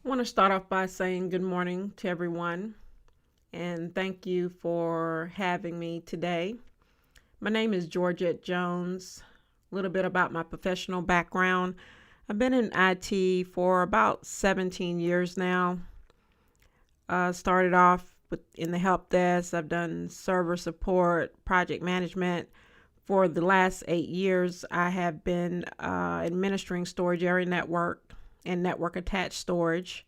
I want to start off by saying good morning to everyone and thank you for having me today. My name is Georgette Jones. A little bit about my professional background. I've been in IT for about 17 years now. Started off in the help desk. I've done server support, project management. For the last 8 years, I have been administering storage area network and network attached storage.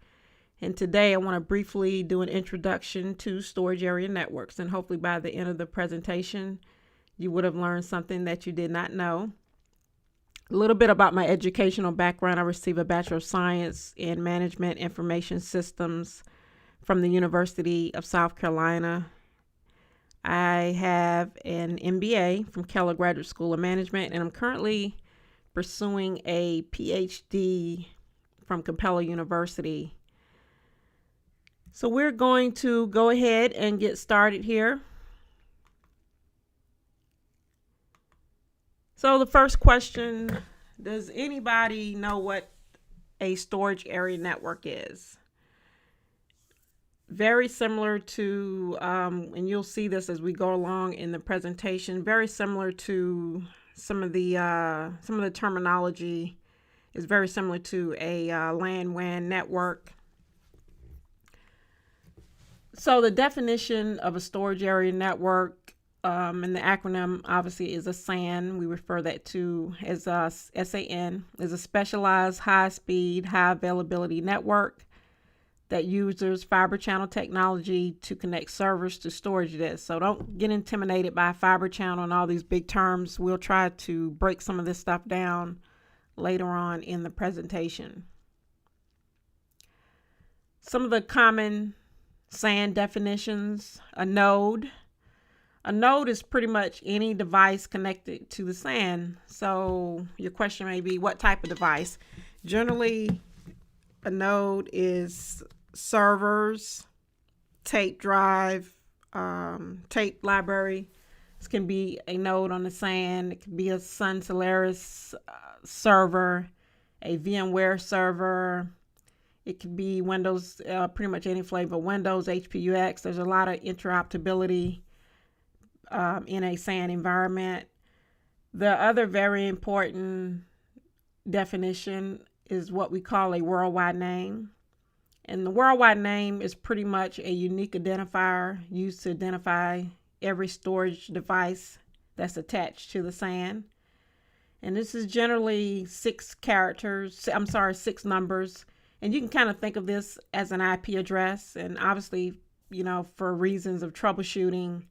And today I want to briefly do an introduction to storage area networks. And hopefully by the end of the presentation, you would have learned something that you did not know. A little bit about my educational background. I received a Bachelor of Science in Management Information Systems from the University of South Carolina. I have an MBA from Keller Graduate School of Management, and I'm currently pursuing a PhD from Capella University. So we're going to go ahead and get started here. So the first question, does anybody know what a storage area network is? Very similar to, and you'll see this as we go along in the presentation, very similar to some of the terminology is very similar to a LAN/WAN network. So the definition of a storage area network, and the acronym obviously is a SAN. We refer that to as SAN, is a specialized high-speed, high-availability network that uses fiber channel technology to connect servers to storage disks. So don't get intimidated by fiber channel and all these big terms. We'll try to break some of this stuff down later on in the presentation. Some of the common SAN definitions: a node. A node is pretty much any device connected to the SAN. So your question may be, what type of device? Generally, a node is servers, tape drive, tape library. This can be a node on the SAN. It could be a Sun Solaris server, a VMware server. It could be Windows, pretty much any flavor, Windows, HPUX. There's a lot of interoperability in a SAN environment. The other very important definition is what we call a worldwide name. And the worldwide name is pretty much a unique identifier used to identify every storage device that's attached to the SAN. And this is generally six numbers. And you can kind of think of this as an IP address. And obviously, for reasons of troubleshooting,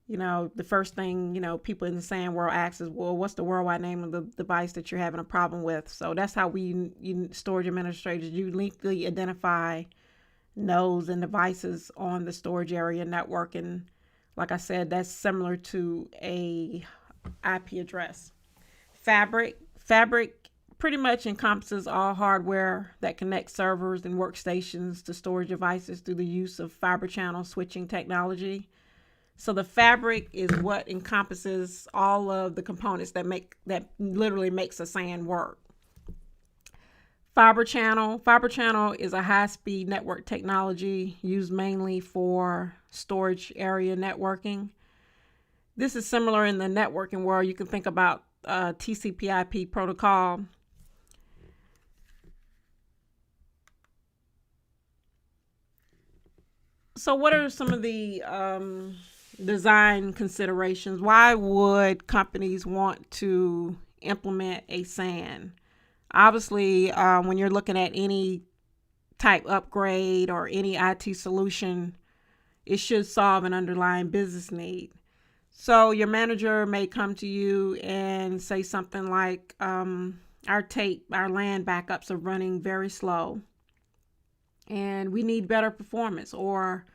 the first thing, people in the SAN world ask is, well, what's the worldwide name of the device that you're having a problem with? So that's how we storage administrators uniquely identify nodes and devices on the storage area network. And like I said, that's similar to a IP address. Fabric pretty much encompasses all hardware that connects servers and workstations to storage devices through the use of fiber channel switching technology. So the fabric is what encompasses all of the components that literally makes a SAN work. Fiber channel is a high-speed network technology used mainly for storage area networking. This is similar in the networking world. You can think about TCP/IP protocol. So what are some of the design considerations? Why would companies want to implement a SAN? Obviously, when you're looking at any type upgrade or any IT solution, it should solve an underlying business need. So your manager may come to you and say something like, our LAN backups are running very slow and we need better performance, or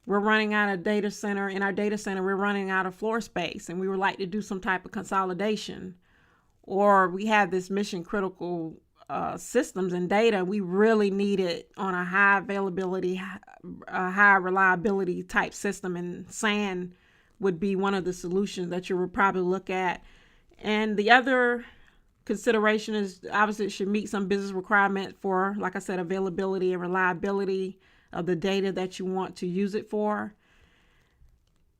we're running out of data center. In our data center, we're running out of floor space and we would like to do some type of consolidation, or we have this mission critical systems and data. We really need it on a high availability, high reliability type system, and SAN would be one of the solutions that you would probably look at. And the other consideration is obviously it should meet some business requirement for, like I said, availability and reliability of the data that you want to use it for.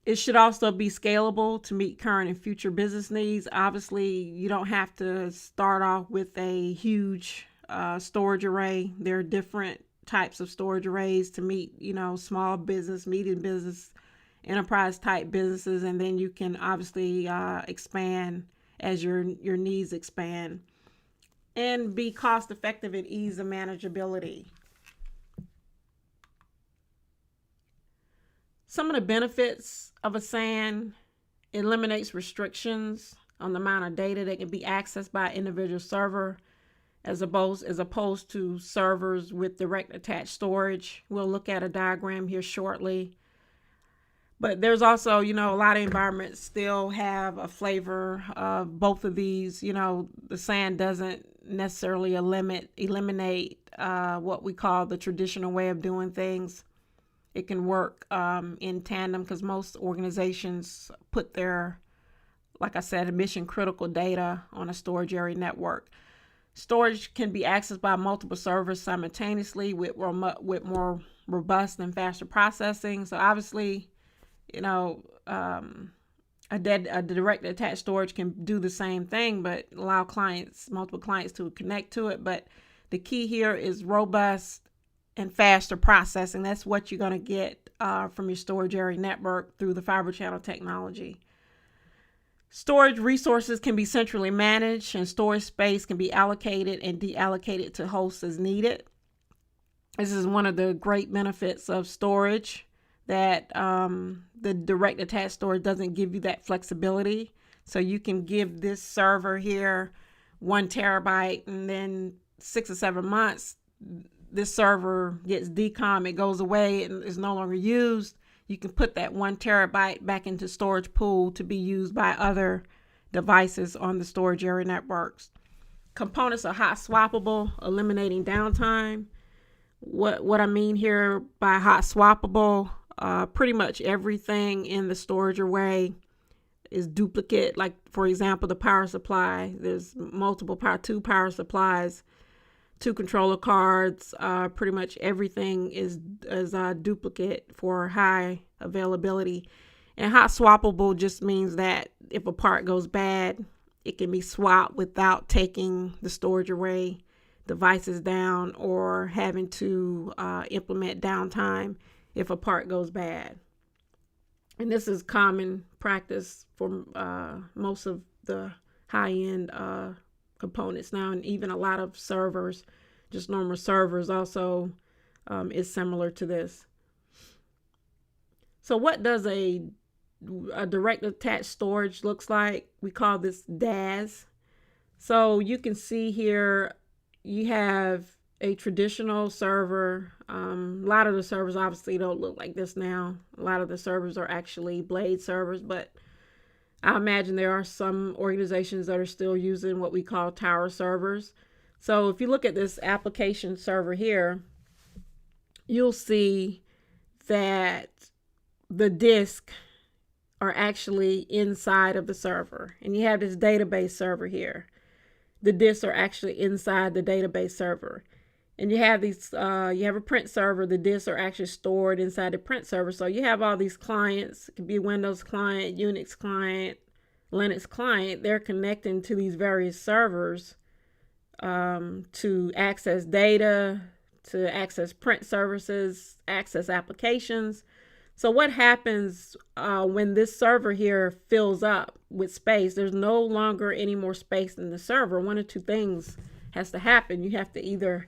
It should also be scalable to meet current and future business needs. Obviously, you don't have to start off with a huge storage array. There are different types of storage arrays to meet, small business, medium business, enterprise type businesses, and then you can obviously expand as your needs expand, and be cost effective and ease of manageability. Some of the benefits of a SAN: eliminates restrictions on the amount of data that can be accessed by an individual server as opposed to servers with direct attached storage. We'll look at a diagram here shortly. But there's also, a lot of environments still have a flavor of both of these. The SAN doesn't necessarily eliminate what we call the traditional way of doing things. It can work in tandem because most organizations put their, like I said, mission critical data on a storage area network. Storage can be accessed by multiple servers simultaneously with more robust and faster processing. So obviously, a direct attached storage can do the same thing, but allow multiple clients to connect to it. But the key here is robust and faster processing. That's what you're going to get from your storage area network through the fiber channel technology. Storage resources can be centrally managed, and storage space can be allocated and deallocated to hosts as needed. This is one of the great benefits of storage, that the direct attached storage doesn't give you that flexibility. So you can give this server here 1 terabyte, and then 6 or 7 months, this server gets decom, it goes away and is no longer used. You can put that 1 terabyte back into storage pool to be used by other devices on the storage area networks. Components are hot swappable, eliminating downtime. What I mean here by hot swappable, pretty much everything in the storage array is duplicate. Like, for example, the power supply, there's two power supplies, 2 controller cards. Pretty much everything is duplicate for high availability. And hot swappable just means that if a part goes bad, it can be swapped without taking the storage array devices down or having to implement downtime if a part goes bad. And this is common practice for most of the high-end components now, and even a lot of servers, just normal servers, also is similar to this. So what does a direct attached storage looks like? We call this DAS. So you can see here you have a traditional server. A lot of the servers obviously don't look like this now. A lot of the servers are actually blade servers, but I imagine there are some organizations that are still using what we call tower servers. So if you look at this application server here, you'll see that the disk are actually inside of the server. And you have this database server here. The disks are actually inside the database server. And you have these, you have a print server. The disks are actually stored inside the print server. So you have all these clients. It could be a Windows client, Unix client, Linux client. They're connecting to these various servers to access data, to access print services, access applications. So what happens when this server here fills up with space? There's no longer any more space in the server. One of two things has to happen. You have to either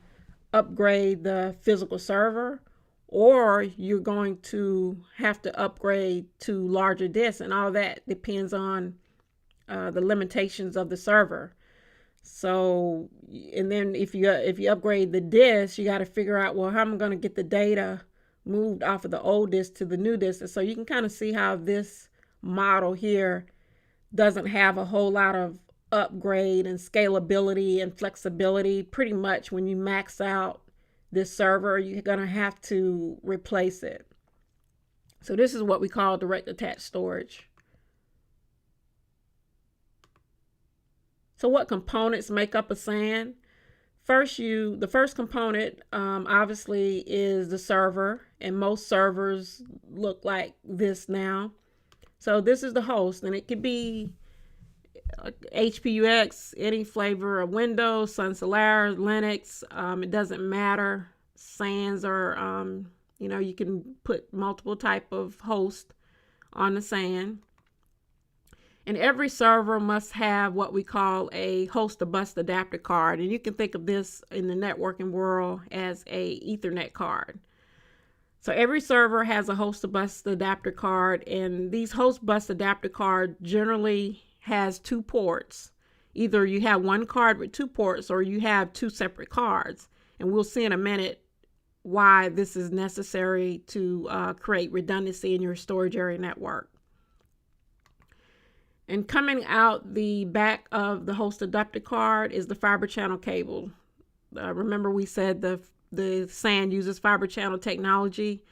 upgrade the physical server, or you're going to have to upgrade to larger disks, and all that depends on the limitations of the server. So, and then if you upgrade the disk, you got to figure out, well, how am I going to get the data moved off of the old disk to the new disk? And so you can kind of see how this model here doesn't have a whole lot of upgrade and scalability and flexibility. Pretty much when you max out this server, you're going to have to replace it. So this is what we call direct attached storage. So what components make up a SAN? The first component obviously is the server, and most servers look like this now. So this is the host, and it could be HPUX, any flavor of Windows, Sun Solaris, Linux. It doesn't matter. SANs are, you can put multiple type of host on the SAN. And every server must have what we call a host to bus adapter card. And you can think of this in the networking world as a Ethernet card. So every server has a host to bus adapter card, and these host bus adapter card generally has 2 ports. Either you have one card with 2 ports, or you have 2 separate cards. And we'll see in a minute why this is necessary to create redundancy in your storage area network. And coming out the back of the host adapter card is the fiber channel cable. Remember we said the SAN uses fiber channel technology,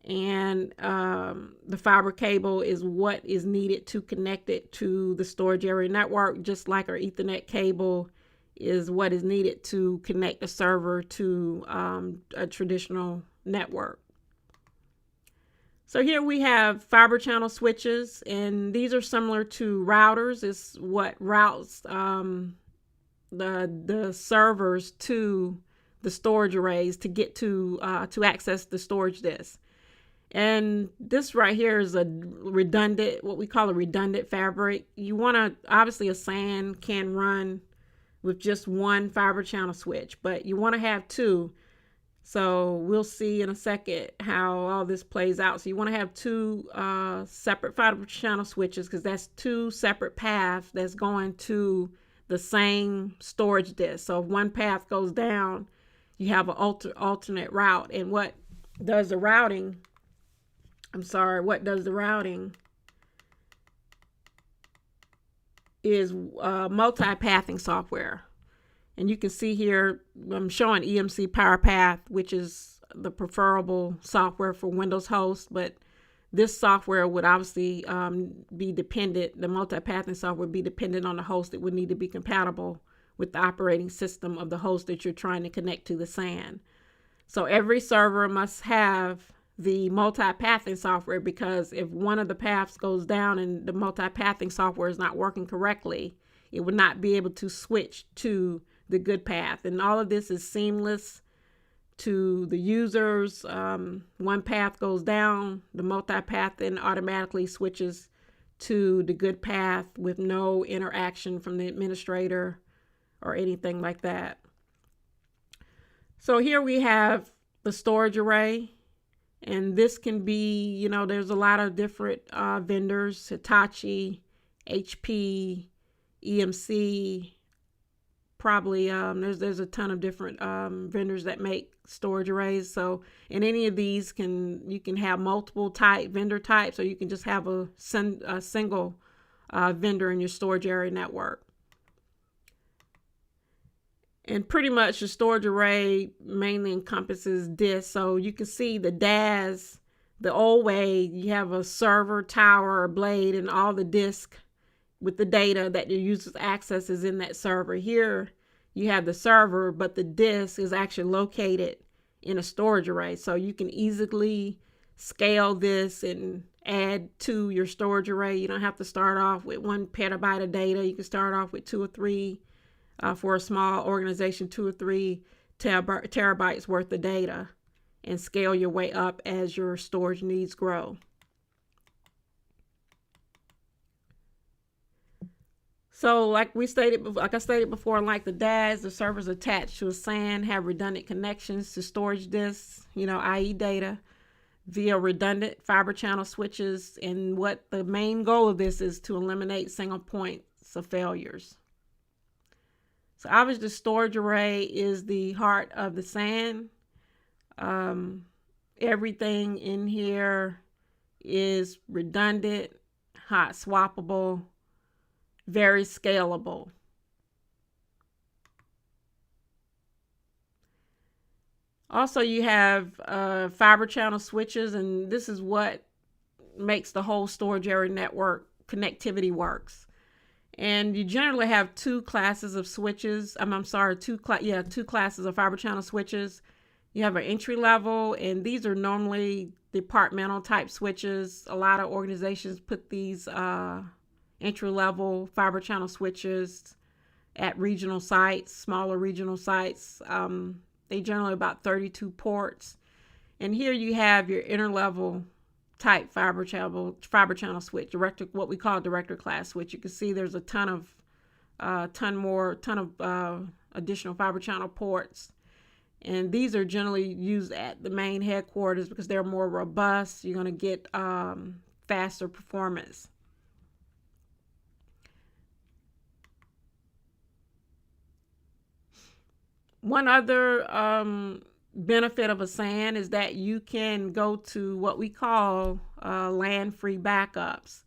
and the fiber cable is what is needed to connect it to the storage area network, just like our Ethernet cable is what is needed to connect the server to a traditional network. So here we have fiber channel switches, and these are similar to routers. It's what routes the servers to the storage arrays to get to access the storage disk. And this right here is a redundant, what we call a redundant fabric. You want to, obviously a SAN can run with just one fiber channel switch, but you want to have 2. So we'll see in a second how all this plays out. So you want to have 2 separate fiber channel switches, because that's 2 separate paths that's going to the same storage disk. So if one path goes down, you have an alternate route. And what does the routing is multi-pathing software. And you can see here, I'm showing EMC PowerPath, which is the preferable software for Windows host, but this software would obviously be dependent, the multi-pathing software would be dependent on the host. It would need to be compatible with the operating system of the host that you're trying to connect to the SAN. So every server must have the multi-pathing software, because if one of the paths goes down and the multi-pathing software is not working correctly, it would not be able to switch to the good path. And all of this is seamless to the users. One path goes down, the multi-path then automatically switches to the good path with no interaction from the administrator or anything like that. So here we have the storage array, and this can be, there's a lot of different vendors: Hitachi, HP, EMC, probably there's a ton of different vendors that make storage arrays. So in any of these, you can have multiple vendor types, or you can just have a single vendor in your storage area network. And pretty much the storage array mainly encompasses disks. So you can see the DAS, the old way, you have a server, tower, or blade, and all the disk with the data that your users access is in that server. Here you have the server, but the disk is actually located in a storage array. So you can easily scale this and add to your storage array. You don't have to start off with 1 petabyte of data. You can start off with 2 or 3, for a small organization, 2 or 3 terabytes worth of data, and scale your way up as your storage needs grow. So like I stated before, unlike the DAS, the servers attached to a SAN have redundant connections to storage disks, i.e. data, via redundant fiber channel switches. And what the main goal of this is to eliminate single points of failures. So obviously the storage array is the heart of the SAN. Everything in here is redundant, hot swappable, very scalable. Also, you have fiber channel switches, and this is what makes the whole storage area network connectivity works. And you generally have two classes of switches. I'm sorry, two classes of fiber channel switches. You have an entry level, and these are normally departmental type switches. A lot of organizations put these entry level fiber channel switches at regional sites, smaller regional sites. They generally about 32 ports. And here you have your interlevel type fiber channel switch, what we call director class switch. You can see there's a ton of additional fiber channel ports, and these are generally used at the main headquarters because they're more robust. You're going to get faster performance. One other benefit of a SAN is that you can go to what we call LAN-free backups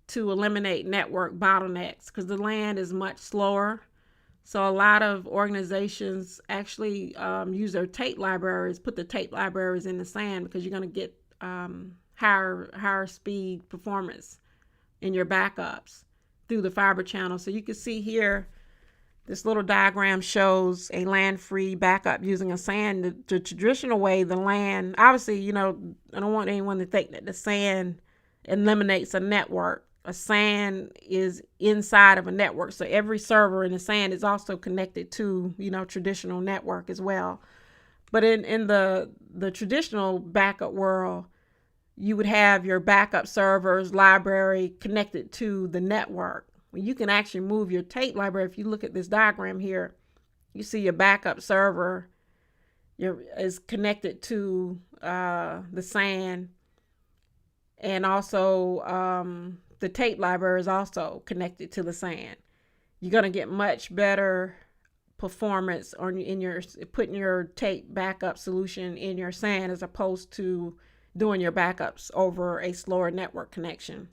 to eliminate network bottlenecks, because the LAN is much slower. So a lot of organizations actually use their tape libraries, put the tape libraries in the SAN, because you're going to get higher speed performance in your backups through the fiber channel. So you can see here, this little diagram shows a LAN-free backup using a SAN. The traditional way, the LAN, obviously, I don't want anyone to think that the SAN eliminates a network. A SAN is inside of a network. So every server in the SAN is also connected to, traditional network as well. But in the traditional backup world, you would have your backup servers, library connected to the network. You can actually move your tape library. If you look at this diagram here, you see your backup server is connected to the SAN, and also the tape library is also connected to the SAN. You're going to get much better performance in putting your tape backup solution in your SAN as opposed to doing your backups over a slower network connection.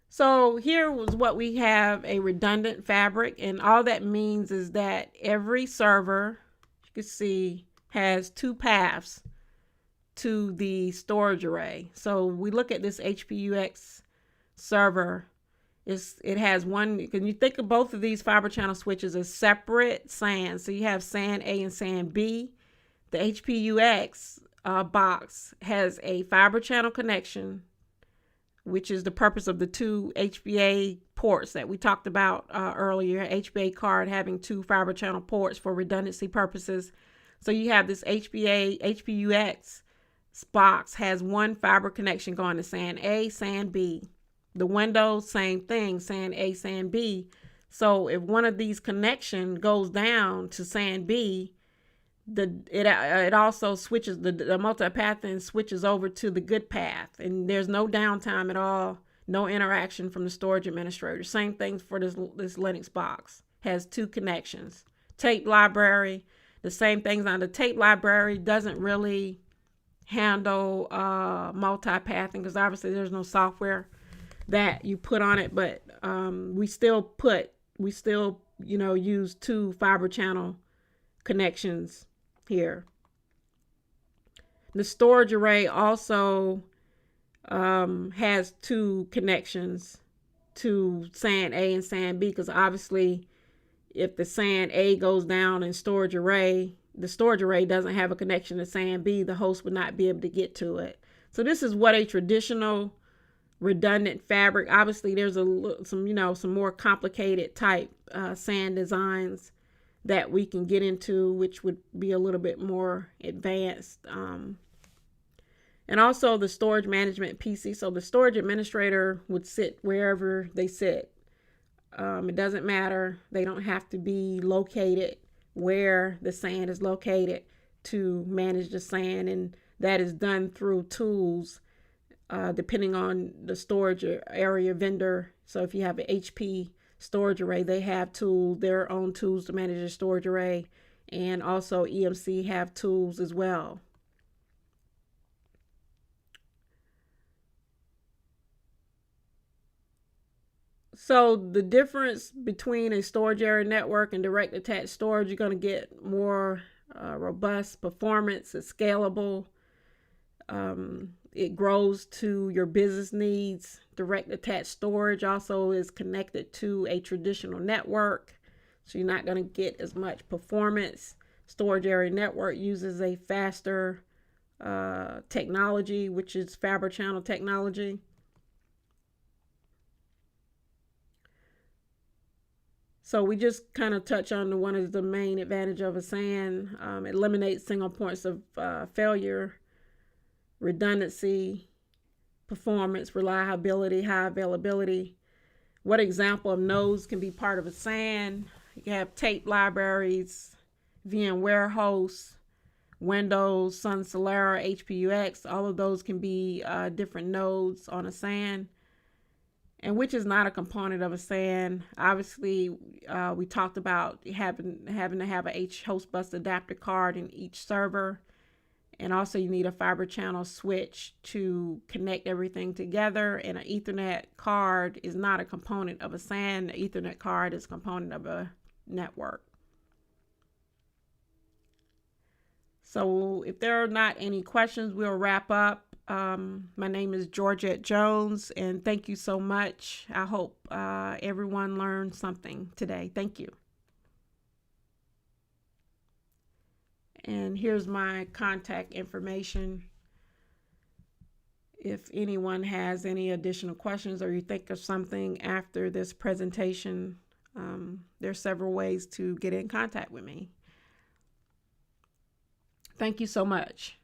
So here was what we have: a redundant fabric, and all that means is that every server, you can see, has two paths to the storage array. So we look at this HPUX server. It has one. Can you think of both of these fiber channel switches as separate SANs? So you have SAN A and SAN B. The HPUX box has a fiber channel connection, which is the purpose of the two HBA ports that we talked about earlier. HBA card having two fiber channel ports for redundancy purposes. So you have this HPUX box has one fiber connection going to SAN A, SAN B. The Windows, same thing, SAN A, SAN B. So if one of these connection goes down to SAN B, it also switches, the multipathing switches over to the good path, and there's no downtime at all, no interaction from the storage administrator. Same thing for this Linux box, has two connections. Tape library, the same things. On the tape library doesn't really handle multipathing, because obviously there's no software that you put on it, but we still use two fiber channel connections here. The storage array also has two connections to SAN A and SAN B, because obviously if the SAN A goes down in storage array, the storage array doesn't have a connection to SAN B, the host would not be able to get to it. So this is what a traditional redundant fabric. Obviously there's some more complicated type SAN designs that we can get into, which would be a little bit more advanced. And also the storage management PC. So the storage administrator would sit wherever they sit. It doesn't matter. They don't have to be located where the SAN is located to manage the SAN, and that is done through tools depending on the storage area vendor. So if you have an HP storage array, they have their own tools to manage the storage array, and also EMC have tools as well. So the difference between a storage area network and direct attached storage, you're going to get more robust performance. It's scalable. it grows to your business needs. Direct attached storage also is connected to a traditional network, so you're not going to get as much performance. Storage area network uses a faster technology, which is Fiber Channel technology. So we just kind of touch on one of the main advantage of a SAN. It eliminates single points of failure, redundancy, performance, reliability, high availability. What example of nodes can be part of a SAN? You have tape libraries, VMware hosts, Windows, Sun Solera, HPUX. All of those can be different nodes on a SAN. And which is not a component of a SAN. Obviously, we talked about having to have a host bus adapter card in each server. And also you need a fiber channel switch to connect everything together. And an Ethernet card is not a component of a SAN. The Ethernet card is a component of a network. So if there are not any questions, we'll wrap up. My name is Georgette Jones, and thank you so much. I hope everyone learned something today. Thank you. And here's my contact information. If anyone has any additional questions or you think of something after this presentation, there's several ways to get in contact with me. Thank you so much.